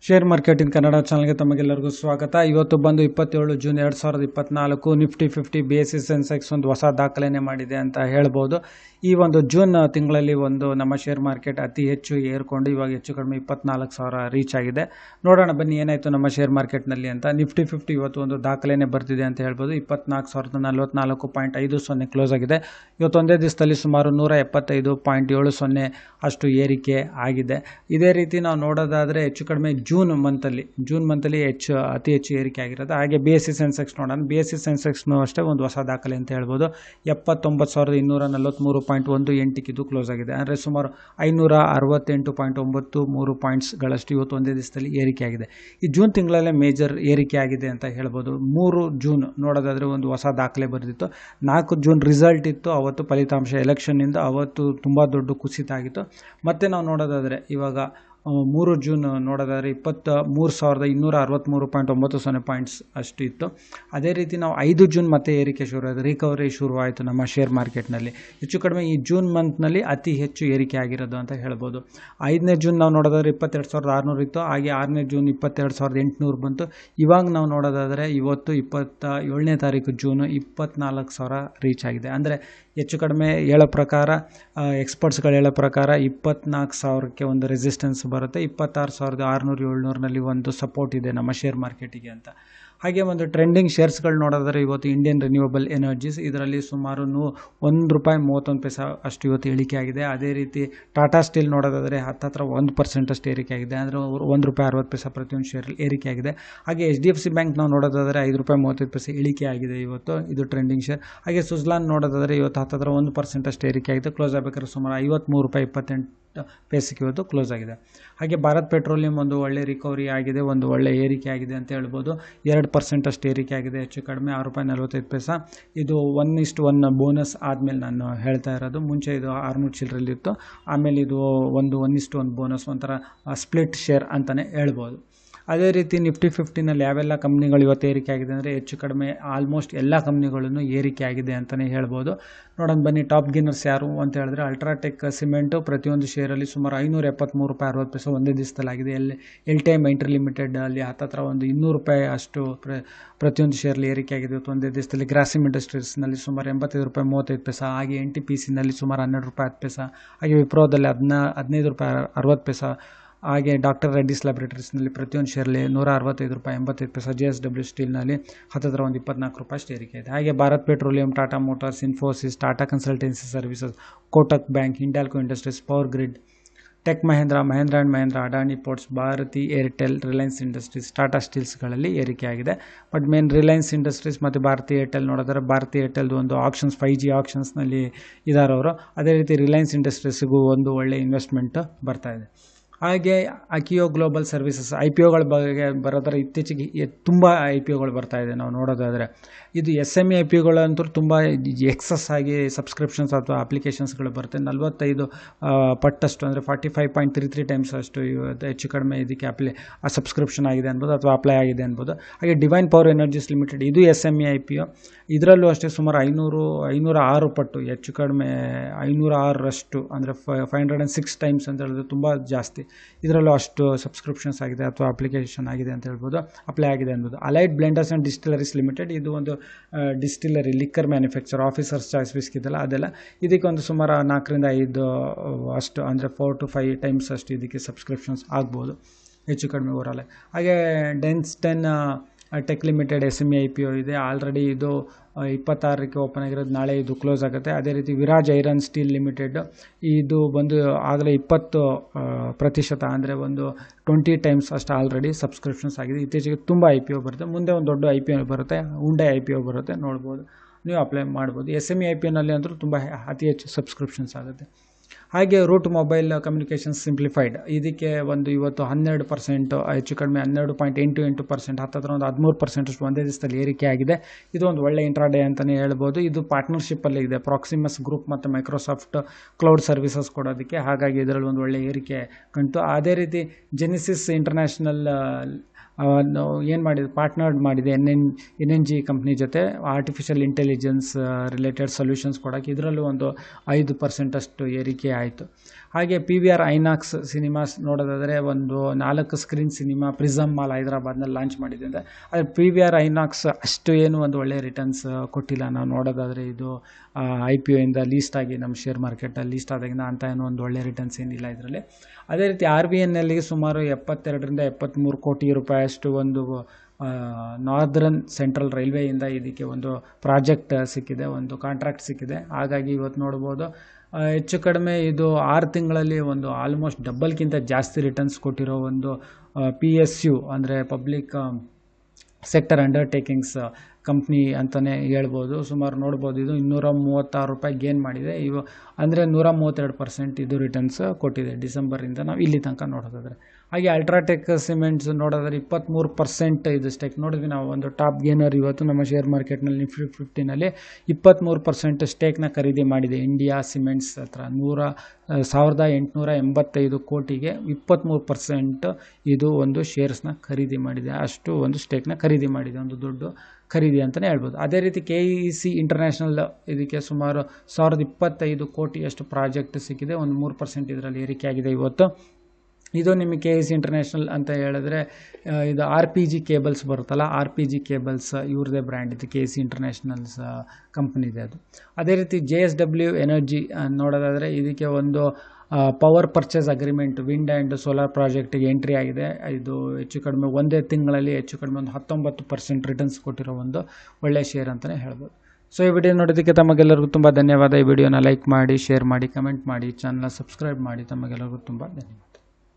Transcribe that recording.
Share marketing Kannada ಚಾನಲ್ಗೆ ತಮಗೆಲ್ಲರಿಗೂ ಸ್ವಾಗತ. ಇವತ್ತು ಬಂದು 27 ಜೂನ್ 2024 ನಿಫ್ಟಿ 50 BSE ಸೆನ್ಸೆಕ್ಸ್ ಒಂದು ಹೊಸ ದಾಖಲೆನೇ ಮಾಡಿದೆ ಅಂತ ಹೇಳ್ಬೋದು. ಈ ಒಂದು ಜೂನ್ ತಿಂಗಳಲ್ಲಿ ನಮ್ಮ ಶೇರ್ ಮಾರ್ಕೆಟ್ ಅತಿ ಹೆಚ್ಚು ಏರ್ಕೊಂಡು ಇವಾಗ ಹೆಚ್ಚು ಕಡಿಮೆ 24,000 ರೀಚ್ ಆಗಿದೆ. ನೋಡೋಣ ಬನ್ನಿ ಏನಾಯಿತು ನಮ್ಮ ಶೇರ್ ಮಾರ್ಕೆಟ್ನಲ್ಲಿ ಅಂತ. ನಿಫ್ಟಿ 50 ಇವತ್ತು ಒಂದು ದಾಖಲೆನೇ ಬರ್ತಿದೆ ಅಂತ ಹೇಳ್ಬೋದು. 24,044.50 ಕ್ಲೋಸ್ ಆಗಿದೆ. ಇವತ್ತು ಒಂದೇ ದಿವಸದಲ್ಲಿ ಸುಮಾರು 175.70 ಅಷ್ಟು ಏರಿಕೆ ಆಗಿದೆ. ಇದೇ ರೀತಿ ನಾವು ನೋಡೋದಾದರೆ ಹೆಚ್ಚು ಕಡಿಮೆ ಜೂನ್ ಮಂತಲ್ಲಿ ಅತಿ ಹೆಚ್ಚು ಏರಿಕೆ ಆಗಿರೋದು. ಹಾಗೆ BSE ಸೆನ್ಸೆಕ್ಸ್ ನೋಡೋಣ. BSE ಸೆನ್ಸೆಕ್ಸ್ನು ಅಷ್ಟೇ ಒಂದು ಹೊಸ ದಾಖಲೆ ಅಂತ ಹೇಳ್ಬೋದು. 79,243.18 ಇದು ಕ್ಲೋಸ್ ಆಗಿದೆ. ಅಂದರೆ ಸುಮಾರು 568.93 ಪಾಯಿಂಟ್ಸ್ಗಳಷ್ಟು ಇವತ್ತು ಒಂದೇ ದಿವಸದಲ್ಲಿ ಏರಿಕೆ ಆಗಿದೆ. ಈ ಜೂನ್ ತಿಂಗಳಲ್ಲೇ ಮೇಜರ್ ಏರಿಕೆ ಆಗಿದೆ ಅಂತ ಹೇಳ್ಬೋದು. 3 ಜೂನ್ ನೋಡೋದಾದರೆ ಒಂದು ಹೊಸ ದಾಖಲೆ ಬರೆದಿತ್ತು. 4 ಜೂನ್ ರಿಸಲ್ಟ್ ಇತ್ತು. ಅವತ್ತು ಫಲಿತಾಂಶ ಎಲೆಕ್ಷನ್ನಿಂದ ಅವತ್ತು ತುಂಬ ದೊಡ್ಡ ಕುಸಿತ ಆಗಿತ್ತು. ಮತ್ತೆ ನಾವು ನೋಡೋದಾದರೆ ಇವಾಗ 3 ಜೂನ್ ನೋಡೋದಾದರೆ 23,263.90 ಪಾಯಿಂಟ್ಸ್ ಅಷ್ಟು ಇತ್ತು. ಅದೇ ರೀತಿ ನಾವು 5 ಜೂನ್ ಮತ್ತೆ ಏರಿಕೆ ಶುರುವಾಯಿತು, ರಿಕವರಿ ಶುರುವಾಯಿತು ನಮ್ಮ ಶೇರ್ ಮಾರ್ಕೆಟ್ನಲ್ಲಿ. ಹೆಚ್ಚು ಕಡಿಮೆ ಈ ಜೂನ್ ಮಂತ್ನಲ್ಲಿ ಅತಿ ಹೆಚ್ಚು ಏರಿಕೆ ಆಗಿರೋದು ಅಂತ ಹೇಳ್ಬೋದು. 5ನೇ ಜೂನ್ ನಾವು ನೋಡೋದಾದ್ರೆ 22,600 ಇತ್ತು. ಹಾಗೆ 6ನೇ ಜೂನ್ 22,800 ಬಂತು. ಇವಾಗ ನಾವು ನೋಡೋದಾದರೆ ಇವತ್ತು 27ನೇ ತಾರೀಕು ಜೂನು 24,000 ರೀಚ್ ಆಗಿದೆ. ಅಂದರೆ ಹೆಚ್ಚು ಕಡಿಮೆ ಹೇಳೋ ಪ್ರಕಾರ ಎಕ್ಸ್ಪರ್ಟ್ಸ್ಗಳು ಹೇಳೋ ಪ್ರಕಾರ 24,000ಕ್ಕೆ ಒಂದು ರೆಸಿಸ್ಟೆನ್ಸ್ ಬರುತ್ತೆ. 26,600-700ನಲ್ಲಿ ಒಂದು ಸಪೋರ್ಟ್ ಇದೆ ನಮ್ಮ ಶೇರ್ ಮಾರ್ಕೆಟಿಗೆ ಅಂತ. ಹಾಗೆ ಒಂದು ಟ್ರೆಂಡಿಂಗ್ ಶೇರ್ಸ್ಗಳು ನೋಡೋದಾದರೆ ಇವತ್ತು ಇಂಡಿಯನ್ ರಿನ್ಯೂವಬಲ್ ಎನರ್ಜೀಸ್, ಇದರಲ್ಲಿ ಸುಮಾರು ₹1.31 ಅಷ್ಟು ಇವತ್ತು ಇಳಿಕೆ ಆಗಿದೆ. ಅದೇ ರೀತಿ ಟಾಟಾ ಸ್ಟೀಲ್ ನೋಡೋದಾದರೆ ಹತ್ತಿರ 1% ಅಷ್ಟು ಏರಿಕೆ ಆಗಿದೆ. ಅಂದರೆ ₹1.60 ಪ್ರತಿಯೊಂದು ಶೇರ್ ಏರಿಕೆ ಆಗಿದೆ. ಹಾಗೆ HDFC ಬ್ಯಾಂಕ್ ನಾವು ನೋಡೋದಾದರೆ ₹5.35 ಇಳಿಕೆ ಆಗಿದೆ ಇವತ್ತು, ಇದು ಟ್ರೆಂಡಿಂಗ್ ಶೇರ್. ಹಾಗೆ ಸುಜ್ಲಾನ್ ನೋಡೋದಾದರೆ ಇವತ್ತು ಹತ್ತಿರ 1% ಅಷ್ಟು ಏರಿಕೆ ಆಗಿದೆ. ಕ್ಲೋಸ್ ಆಗಬೇಕಾದ್ರೆ ಸುಮಾರು ₹53.28 ಇವತ್ತು ಕ್ಲೋಸ್ ಆಗಿದೆ. ಹಾಗೆ ಭಾರತ್ ಪೆಟ್ರೋಲಿಯಂ ಒಂದು ಒಳ್ಳೆ ರಿಕವರಿ ಆಗಿದೆ, ಒಂದು ಒಳ್ಳೆ ಏರಿಕೆ ಆಗಿದೆ ಅಂತ ಹೇಳ್ಬೋದು. 2% ಅಷ್ಟು ಏರಿಕೆ ಆಗಿದೆ, ಹೆಚ್ಚು ಕಡಿಮೆ ₹6.45. ಇದು 1:1 ಬೋನಸ್ ಆದಮೇಲೆ ನಾನು ಹೇಳ್ತಾ ಇರೋದು. ಮುಂಚೆ ಇದು 600 ಚಿಲ್ಲರೆಯಲ್ಲಿತ್ತು, ಆಮೇಲೆ ಇದು 1:1 ಬೋನಸ್, ಒಂಥರ ಸ್ಪ್ಲಿಟ್ ಶೇರ್ ಅಂತಲೇ ಹೇಳ್ಬೋದು. ಅದೇ ರೀತಿ ನಿಫ್ಟಿ 50ನಲ್ಲಿ ಯಾವೆಲ್ಲ ಕಂಪ್ನಿಗಳು ಇವತ್ತು ಏರಿಕೆ ಆಗಿದೆ ಅಂದರೆ ಹೆಚ್ಚು ಕಡಿಮೆ ಆಲ್ಮೋಸ್ಟ್ ಎಲ್ಲ ಕಂಪ್ನಿಗಳನ್ನು ಏರಿಕೆ ಆಗಿದೆ ಅಂತಲೇ ಹೇಳ್ಬೋದು. ನೋಡೋಣ ಬನ್ನಿ. ಟಾಪ್ ಗಿನ್ನರ್ಸ್ ಯಾರು ಅಂತ ಹೇಳಿದ್ರೆ ಅಲ್ಟ್ರಾಟೆಕ್ ಸಿಮೆಂಟು ಪ್ರತಿಯೊಂದು ಶೇರಲ್ಲಿ ಸುಮಾರು ₹573.60 ಒಂದೇ ದಿವಸದಲ್ಲಾಗಿದೆ. LTI ಮೈಂಟ್ರಿ ಲಿಮಿಟೆಡ್ ಅಲ್ಲಿ ಹತ್ತಿರ ಒಂದು ₹200 ಅಷ್ಟು ಪ್ರತಿಯೊಂದು ಶೇರ್ಲಿ ಏರಿಕೆ ಆಗಿದೆ ಇವತ್ತು ಒಂದೇ ದಿವಸದಲ್ಲಿ. ಗ್ರಾಸಿಮ್ ಇಂಡಸ್ಟ್ರೀಸ್ನಲ್ಲಿ ಸುಮಾರು ₹85.35. ಹಾಗೆ NTPCನಲ್ಲಿ ಸುಮಾರು ₹12.10. ಹಾಗೆ ವಿಪ್ರೋದಲ್ಲಿ ₹15.60. ಹಾಗೆ ಡಾಕ್ಟರ್ ರೆಡ್ಡಿಸ್ ಲ್ಯಾಬ್ರೇಟರೀಸ್ನಲ್ಲಿ ಪ್ರತಿಯೊಂದು ಶೇರ್ಲಿ ₹165.85. JSW ಸ್ಟೀಲ್ನಲ್ಲಿ ಹತ್ತಿರ ಒಂದು ₹24 ಅಷ್ಟು ಏರಿಕೆ ಇದೆ. ಹಾಗೆ Bharat Petroleum, Tata Motors, Infosys, Tata Consultancy Services, Kotak Bank, Hindalco Industries, Power Grid, Tech Mahindra, Mahindra and Mahindra, Adani Ports, Bharti Airtel, Reliance Industries, Tata ಸ್ಟೀಲ್ಸ್ಗಳಲ್ಲಿ ಏರಿಕೆ ಆಗಿದೆ. ಬಟ್ ಮೇನ್ ರಿಲಯನ್ಸ್ ಇಂಡಸ್ಟ್ರೀಸ್ ಮತ್ತು ಭಾರತಿ ಏರ್ಟೆಲ್ ನೋಡಿದ್ರೆ ಭಾರತಿ ಏರ್ಟೆಲ್ದು ಒಂದು ಆಕ್ಷನ್ಸ್ 5G ಆಕ್ಷನ್ಸ್ನಲ್ಲಿ ಇದ್ದಾರೆ ಅವರು. ಅದೇ ರೀತಿ ರಿಲಯನ್ಸ್ ಇಂಡಸ್ಟ್ರೀಸ್ಗೂ ಒಂದು ಒಳ್ಳೆ ಇನ್ವೆಸ್ಟ್ಮೆಂಟ್ ಬರ್ತಾ ಇದೆ. ಹಾಗೆ ಅಕಿಯೋ ಗ್ಲೋಬಲ್ ಸರ್ವಿಸಸ್ IPOಗಳ ಬಗ್ಗೆ ಬರೋದ್ರೆ ಇತ್ತೀಚೆಗೆ ತುಂಬ IPOಗಳು ಬರ್ತಾ ಇದೆ. ನಾವು ನೋಡೋದಾದರೆ ಇದು SME IPOಗಳಂತೂ ತುಂಬ ಎಕ್ಸಸ್ ಆಗಿ ಸಬ್ಸ್ಕ್ರಿಪ್ಷನ್ಸ್ ಅಥವಾ ಅಪ್ಲಿಕೇಶನ್ಸ್ಗಳು ಬರುತ್ತೆ. 45 ಪಟ್ಟಷ್ಟು ಅಂದರೆ 45.33 ಟೈಮ್ಸ್ ಅಷ್ಟು ಹೆಚ್ಚು ಕಡಿಮೆ ಇದಕ್ಕೆ ಸಬ್ಸ್ಕ್ರಿಪ್ಷನ್ ಆಗಿದೆ ಅನ್ಬೋದು ಅಥವಾ ಅಪ್ಲೈ ಆಗಿದೆ ಅನ್ಬೋದು. ಹಾಗೆ ಡಿವೈನ್ ಪವರ್ ಎನರ್ಜೀಸ್ ಲಿಮಿಟೆಡ್, ಇದು SME IPO. ಇದರಲ್ಲೂ ಅಷ್ಟೇ ಸುಮಾರು 506 ಪಟ್ಟು, ಹೆಚ್ಚು ಕಡಿಮೆ 506ರಷ್ಟು ಅಂದರೆ 506 ಟೈಮ್ಸ್ ಅಂತ ಹೇಳಿದ್ರೆ ತುಂಬ ಜಾಸ್ತಿ. ಇದರಲ್ಲೂ ಅಷ್ಟು ಸಬ್ಸ್ಕ್ರಿಪ್ಷನ್ಸ್ ಆಗಿದೆ ಅಥವಾ ಅಪ್ಲಿಕೇಶನ್ ಆಗಿದೆ ಅಂತ ಹೇಳ್ಬೋದು, ಅಪ್ಲೈ ಆಗಿದೆ ಅನ್ಬೋದು. Allied blenders and distilleries limited, ಇದು ಒಂದು distillery liquor manufacture, officers choice whisky ಇದೆಲ್ಲ ಅದೆಲ್ಲ. ಇದಕ್ಕೆ ಒಂದು ಸುಮಾರು 4-5 ಅಷ್ಟು ಅಂದರೆ 4 to 5 ಟೈಮ್ಸ್ ಅಷ್ಟು ಇದಕ್ಕೆ ಸಬ್ಸ್ಕ್ರಿಪ್ಷನ್ಸ್ ಆಗ್ಬೋದು ಹೆಚ್ಚು ಕಡಿಮೆ ಓವರಾಲ್. ಹಾಗೆ ಡೆನ್ಸ್ಟನ್ ಟೆಕ್ ಲಿಮಿಟೆಡ್ SME IPO ಇದೆ. ಆಲ್ರೆಡಿ ಇದು 26ಕ್ಕೆ ಓಪನ್ ಆಗಿರೋದು, ನಾಳೆ ಇದು ಕ್ಲೋಸ್ ಆಗುತ್ತೆ. ಅದೇ ರೀತಿ ವಿರಾಜ್ ಐರನ್ ಸ್ಟೀಲ್ ಲಿಮಿಟೆಡ್, ಇದು ಬಂದು ಆಗಲೇ 20% ಅಂದರೆ ಒಂದು 20 ಟೈಮ್ಸ್ ಅಷ್ಟು ಆಲ್ರೆಡಿ ಸಬ್ಸ್ಕ್ರಿಪ್ಷನ್ಸ್ ಆಗಿದೆ. ಇತ್ತೀಚೆಗೆ ತುಂಬ IPO ಬರುತ್ತೆ. ಮುಂದೆ ಒಂದು ದೊಡ್ಡ IPO ಬರುತ್ತೆ, ಉಂಡೆ IPO ಬರುತ್ತೆ, ನೋಡ್ಬೋದು, ನೀವು ಅಪ್ಲೈ ಮಾಡ್ಬೋದು. SME IPOನಲ್ಲಿ ಅಂತೂ ತುಂಬ ಅತಿ ಹೆಚ್ಚು ಸಬ್ಸ್ಕ್ರಿಪ್ಷನ್ಸ್ ಆಗುತ್ತೆ. ಹಾಗೆ ರೂಟ್ ಮೊಬೈಲ್ ಕಮ್ಯುನಿಕೇಷನ್ಸ್ ಸಿಂಪ್ಲಿಫೈಡ್, ಇದಕ್ಕೆ ಒಂದು ಇವತ್ತು 12% ಹೆಚ್ಚು ಕಡಿಮೆ 12.88%, ಹತ್ತಿರ ಒಂದು 13% ಅಷ್ಟು ಒಂದೇ ದಿವಸದಲ್ಲಿ ಏರಿಕೆ ಆಗಿದೆ. ಇದು ಒಂದು ಒಳ್ಳೆ ಇಂಟ್ರಾಡೇ ಅಂತಲೇ ಹೇಳ್ಬೋದು. ಇದು ಪಾರ್ಟ್ನರ್ಶಿಪ್ಪಲ್ಲಿ ಇದೆ ಪ್ರಾಕ್ಸಿಮಸ್ ಗ್ರೂಪ್ ಮತ್ತು ಮೈಕ್ರೋಸಾಫ್ಟ್ ಕ್ಲೌಡ್ ಸರ್ವಿಸಸ್ ಕೊಡೋದಕ್ಕೆ. ಹಾಗಾಗಿ ಇದರಲ್ಲಿ ಒಂದು ಒಳ್ಳೆ ಏರಿಕೆ ಕಂಡು. ಅದೇ ರೀತಿ ಜೆನಿಸಿಸ್ ಇಂಟರ್ನ್ಯಾಷನಲ್ ಏನು ಮಾಡಿದೆ, ಪಾರ್ಟ್ನರ್ಡ್ ಮಾಡಿದೆ NNG ಕಂಪ್ನಿ ಜೊತೆ ಆರ್ಟಿಫಿಷಿಯಲ್ ಇಂಟೆಲಿಜೆನ್ಸ್ ರಿಲೇಟೆಡ್ ಸೊಲ್ಯೂಷನ್ಸ್ ಕೊಡೋಕ್ಕೆ. ಇದರಲ್ಲೂ ಒಂದು 5% ಅಷ್ಟು ಏರಿಕೆ ಆಯಿತು. ಹಾಗೆ PVR ಐನಾಕ್ಸ್ ಸಿನಿಮಾಸ್ ನೋಡೋದಾದರೆ ಒಂದು 4 ಸ್ಕ್ರೀನ್ ಸಿನಿಮಾ ಪ್ರಿಸಮ್ ಮಾಲ್ ಹೈದರಾಬಾದ್ನಲ್ಲಿ ಲಾಂಚ್ ಮಾಡಿದೆ ಅಂದರೆ ಆದರೆ PVR ಐನಾಕ್ಸ್ ಅಷ್ಟು ಏನು ಒಂದು ಒಳ್ಳೆ ರಿಟರ್ನ್ಸ್ ಕೊಟ್ಟಿಲ್ಲ. ನಾವು ನೋಡೋದಾದರೆ ಇದು IPO ಇಂದ ಲೀಸ್ಟ್ ಆಗಿ ನಮ್ಮ ಶೇರ್ ಮಾರ್ಕೆಟಲ್ಲಿ ಲೀಸ್ಟ್ ಆದಾಗಿಂದ ಅಂತ ಏನೋ ಒಂದು ಒಳ್ಳೆ ರಿಟರ್ನ್ಸ್ ಏನಿಲ್ಲ ಇದರಲ್ಲಿ. ಅದೇ ರೀತಿ RVNL ಸುಮಾರು 72ರಿಂದ 73 ಕೋಟಿ ರೂಪಾಯಿಯಷ್ಟು ಒಂದು ನಾರ್ದರ್ನ್ ಸೆಂಟ್ರಲ್ ರೈಲ್ವೆಯಿಂದ ಇದಕ್ಕೆ ಒಂದು ಪ್ರಾಜೆಕ್ಟ್ ಸಿಕ್ಕಿದೆ, ಒಂದು ಕಾಂಟ್ರಾಕ್ಟ್ ಸಿಕ್ಕಿದೆ. ಹಾಗಾಗಿ ಇವತ್ತು ನೋಡ್ಬೋದು ಹೆಚ್ಚು ಕಡಿಮೆ ಇದು 6 ತಿಂಗಳಲ್ಲಿ ಒಂದು ಆಲ್ಮೋಸ್ಟ್ ಡಬಲ್ಗಿಂತ ಜಾಸ್ತಿ ರಿಟರ್ನ್ಸ್ ಕೊಟ್ಟಿರೋ ಒಂದು PSU ಅಂದರೆ ಪಬ್ಲಿಕ್ ಸೆಕ್ಟರ್ ಅಂಡರ್ಟೇಕಿಂಗ್ಸ್ ಕಂಪ್ನಿ ಅಂತಲೇ ಹೇಳ್ಬೋದು. ಸುಮಾರು ನೋಡ್ಬೋದು ಇದು 236 ರೂಪಾಯಿ ಗೇನ್ ಮಾಡಿದೆ. ಅಂದರೆ 132% ಇದು ರಿಟರ್ನ್ಸ್ ಕೊಟ್ಟಿದೆ ಡಿಸೆಂಬರಿಂದ ನಾವು ಇಲ್ಲಿ ತನಕ ನೋಡೋದಾದರೆ. ಹಾಗೆ ಅಲ್ಟ್ರಾಟೆಕ್ ಸಿಮೆಂಟ್ಸ್ ನೋಡೋದಾದ್ರೆ 23% ಇದು ಸ್ಟೇಕ್ ನೋಡಿದ್ವಿ ನಾವು. ಒಂದು ಟಾಪ್ ಗೇನರ್ ಇವತ್ತು ನಮ್ಮ ಶೇರ್ ಮಾರ್ಕೆಟ್ನಲ್ಲಿ ನಿಫ್ಟಿ 50ನಲ್ಲಿ 23% ಸ್ಟೇಕ್ನ ಖರೀದಿ ಮಾಡಿದೆ. ಇಂಡಿಯಾ ಸಿಮೆಂಟ್ಸ್ ಹತ್ರ 1,885 ಕೋಟಿಗೆ 23% ಇದು ಒಂದು ಶೇರ್ಸ್ನ ಖರೀದಿ ಮಾಡಿದೆ. ಅಷ್ಟು ಒಂದು ಸ್ಟೇಕ್ನ ಖರೀದಿ ಮಾಡಿದೆ, ಒಂದು ದೊಡ್ಡ ಖರೀದಿ ಅಂತಲೇ ಹೇಳ್ಬೋದು. ಅದೇ ರೀತಿ KEC ಇಂಟರ್ನ್ಯಾಷನಲ್ ಇದಕ್ಕೆ ಸುಮಾರು 1,025 ಕೋಟಿಯಷ್ಟು ಪ್ರಾಜೆಕ್ಟ್ ಸಿಕ್ಕಿದೆ. ಒಂದು 3% ಇದರಲ್ಲಿ ಏರಿಕೆ ಆಗಿದೆ ಇವತ್ತು. ಇದು ನಿಮಗೆ KEC ಇಂಟರ್ನ್ಯಾಷನಲ್ ಅಂತ ಹೇಳಿದ್ರೆ ಇದು RPG ಕೇಬಲ್ಸ್ ಬರುತ್ತಲ್ಲ, RPG ಕೇಬಲ್ಸ್ ಇವ್ರದೇ ಬ್ರ್ಯಾಂಡ್ ಇದು, KEC ಇಂಟರ್ನ್ಯಾಷನಲ್ಸ್ ಕಂಪ್ನಿದೆ ಅದು. ಅದೇ ರೀತಿ JSW ಎನರ್ಜಿ ನೋಡೋದಾದರೆ ಇದಕ್ಕೆ ಒಂದು power purchase agreement wind and solar ಪ್ರಾಜೆಕ್ಟಿಗೆ ಎಂಟ್ರಿ ಆಗಿದೆ. ಇದು ಹೆಚ್ಚು ಕಡಿಮೆ ಒಂದೇ ತಿಂಗಳಲ್ಲಿ ಹೆಚ್ಚು ಕಡಿಮೆ ಒಂದು 19% ರಿಟರ್ನ್ಸ್ ಕೊಟ್ಟಿರೋ ಒಂದು ಒಳ್ಳೆಯ ಶೇರ್ ಅಂತಲೇ ಹೇಳ್ಬೋದು. ಸೊ ಈ ವಿಡಿಯೋ ನೋಡೋದಕ್ಕೆ ತಮಗೆಲ್ಲರಿಗೂ ತುಂಬ ಧನ್ಯವಾದ. ಈ ವಿಡಿಯೋನ ಲೈಕ್ ಮಾಡಿ, ಶೇರ್ ಮಾಡಿ, ಕಮೆಂಟ್ ಮಾಡಿ, ಚಾನಲ್ನ ಸಬ್ಸ್ಕ್ರೈಬ್ ಮಾಡಿ. ತಮಗೆಲ್ಲರಿಗೂ ತುಂಬ ಧನ್ಯವಾದ.